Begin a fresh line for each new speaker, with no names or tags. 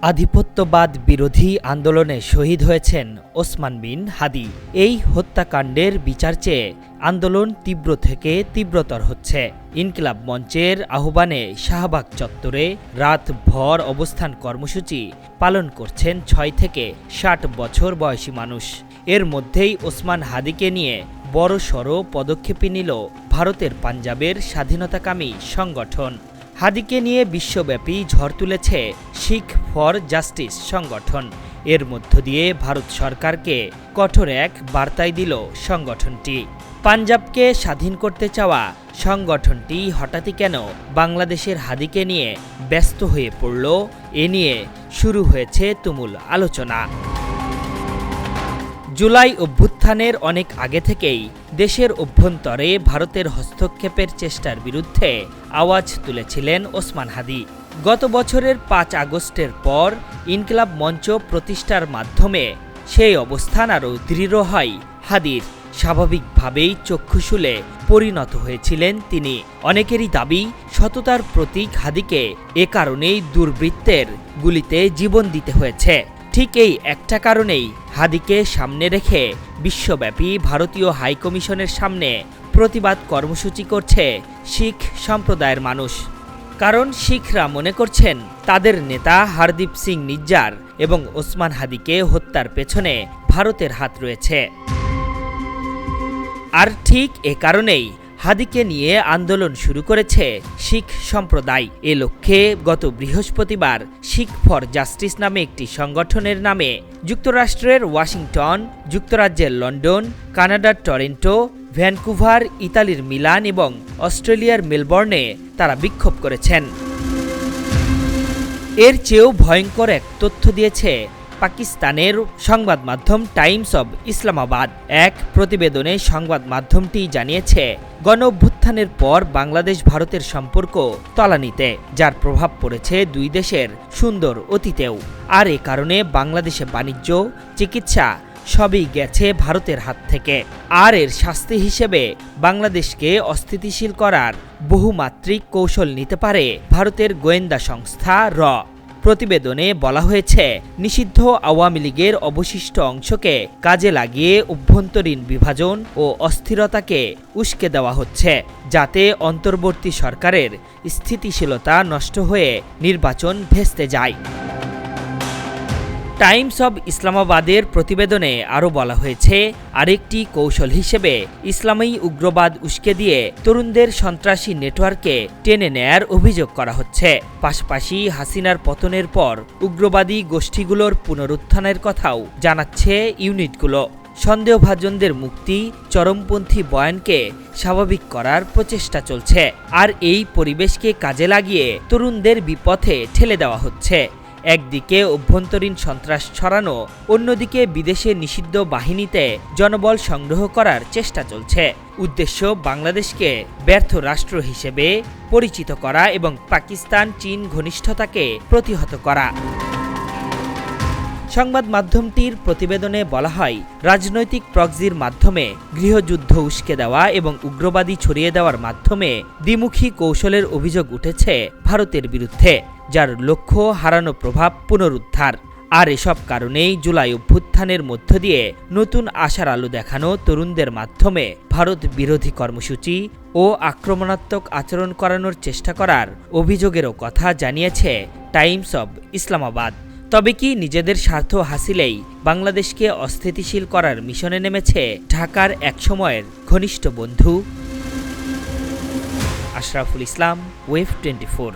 আধিপত্যবাদ বিরোধী আন্দোলনে শহীদ হয়েছেন ওসমান বিন হাদি। এই হত্যাকাণ্ডের বিচার চেয়ে আন্দোলন তীব্র থেকে তীব্রতর হচ্ছে। ইনকিলাব মঞ্চের আহ্বানে শাহবাগ চত্বরে রাতভর অবস্থান কর্মসূচি পালন করছেন ৬ থেকে ৬০ বছর বয়সী মানুষ। এর মধ্যেই ওসমান হাদিকে নিয়ে বড়সড় পদক্ষেপই নিল ভারতের পাঞ্জাবের স্বাধীনতাকামী সংগঠন। হাদিকে নিয়ে বিশ্বব্যাপী ঝড় তুলেছে শিখ ফর জাস্টিস সংগঠন। এর মধ্য দিয়ে ভারত সরকারকে কঠোর এক বার্তাই দিল সংগঠনটি। পাঞ্জাবকে স্বাধীন করতে চাওয়া সংগঠনটি হঠাৎই কেন বাংলাদেশের হাদিকে নিয়ে ব্যস্ত হয়ে পড়ল, এ নিয়ে শুরু হয়েছে তুমুল আলোচনা। জুলাই অভ্যুত্থানের অনেক আগে থেকেই দেশের অভ্যন্তরে ভারতের হস্তক্ষেপের চেষ্টার বিরুদ্ধে আওয়াজ তুলেছিলেন ওসমান হাদি। গত বছরের ৫ আগস্টের পর ইনকিলাব মঞ্চ প্রতিষ্ঠার মাধ্যমে সেই অবস্থান আরও দৃঢ় হয় হাদির। স্বাভাবিকভাবেই চক্ষুশূলে পরিণত হয়েছিলেন তিনি। অনেকেরই দাবি, সততার প্রতীক হাদিকে এ কারণেই দুর্বৃত্তের গুলিতে জীবন দিতে হয়েছে। ঠিক এই একটা কারণেই হাদিকে সামনে রেখে বিশ্বব্যাপী ভারতীয় হাইকমিশনের সামনে প্রতিবাদ কর্মসূচি করছে শিখ সম্প্রদায়ের মানুষ। কারণ শিখরা মনে করছেন তাদের নেতা হরদীপ সিং নিজ্জার এবং ওসমান হাদিকে হত্যার পেছনে ভারতের হাত রয়েছে। আর ঠিক এ কারণেই হাদিকে নিয়ে আন্দোলন শুরু করেছে শিখ সম্প্রদায়। এ লক্ষ্যে গত বৃহস্পতিবার শিখ ফর জাস্টিস নামে একটি সংগঠনের নামে যুক্তরাষ্ট্রের ওয়াশিংটন, যুক্তরাজ্যের লন্ডন, কানাডার টরন্টো, ভ্যানকুভার, ইতালির মিলান এবং অস্ট্রেলিয়ার মেলবর্নে তারা বিক্ষোভ করেছেন। এর চেয়েও ভয়ঙ্কর এক তথ্য দিয়েছে পাকিস্তানের সংবাদ মাধ্যম টাইমস অব ইসলামাবাদ। এক প্রতিবেদনে সংবাদ মাধ্যমটি জানিয়েছে, গণ অভ্যুত্থানের পর বাংলাদেশ ভারতের সম্পর্ক তলানিতে, যার প্রভাব পড়েছে দুই দেশের সুন্দর অতীতেও। আর এ কারণে বাংলাদেশে বাণিজ্য, চিকিৎসা সবই গেছে ভারতের হাত থেকে। আর এর শাস্তি হিসেবে বাংলাদেশকে অস্থিতিশীল করার বহুমাত্রিক কৌশল নিতে পারে ভারতের গোয়েন্দা সংস্থা র। প্রতিবেদনে বলা হয়েছে, নিষিদ্ধ আওয়ামী লীগের অবশিষ্ট অংশকে কাজে লাগিয়ে অভ্যন্তরীণ বিভাজন ও অস্থিরতাকে উস্কে দেওয়া হচ্ছে, যাতে অন্তর্বর্তী সরকারের স্থিতিশীলতা নষ্ট হয়ে নির্বাচন ভেস্তে যায়। টাইমস অব ইসলামাবাদের প্রতিবেদনে আরও বলা হয়েছে, আরেকটি কৌশল হিসেবে ইসলামী উগ্রবাদ উস্কে দিয়ে তরুণদের সন্ত্রাসী নেটওয়ার্কে টেনে নেয়ার অভিযোগ করা হচ্ছে। পাশাপাশি হাসিনার পতনের পর উগ্রবাদী গোষ্ঠীগুলোর পুনরুত্থানের কথাও জানাচ্ছে ইউনিটগুলো। সন্দেহভাজনদের মুক্তি, চরমপন্থী বয়ানকে স্বাভাবিক করার প্রচেষ্টা চলছে। আর এই পরিবেশকে কাজে লাগিয়ে তরুণদের বিপথে ঠেলে দেওয়া হচ্ছে। একদিকে অভ্যন্তরীণ সন্ত্রাস ছড়ানো, অন্যদিকে বিদেশে নিষিদ্ধ বাহিনীতে জনবল সংগ্রহ করার চেষ্টা চলছে। উদ্দেশ্য বাংলাদেশকে ব্যর্থ রাষ্ট্র হিসেবে পরিচিত করা এবং পাকিস্তান চীন ঘনিষ্ঠতাকে প্রতিহত করা। সংবাদ মাধ্যমটির প্রতিবেদনে বলা হয়, রাজনৈতিক প্রক্সির মাধ্যমে গৃহযুদ্ধ উস্কে দেওয়া এবং উগ্রবাদী ছড়িয়ে দেওয়ার মাধ্যমে দ্বিমুখী কৌশলের অভিযোগ উঠেছে ভারতের বিরুদ্ধে, যার লক্ষ্য হারানো প্রভাব পুনরুদ্ধার। আর এসব কারণেই জুলাই অভ্যুত্থানের মধ্য দিয়ে নতুন আশার আলো দেখানো তরুণদের মাধ্যমে ভারত বিরোধী কর্মসূচি ও আক্রমণাত্মক আচরণ করানোর চেষ্টা করার অভিযোগেরও কথা জানিয়েছে টাইমস অব ইসলামাবাদ। তবে কি নিজেদের স্বার্থ হাসিলেই বাংলাদেশকে অস্থিতিশীল করার মিশনে নেমেছে ঢাকার একসময়ের ঘনিষ্ঠ বন্ধু? আশরাফুল ইসলাম, ওয়েভ 24।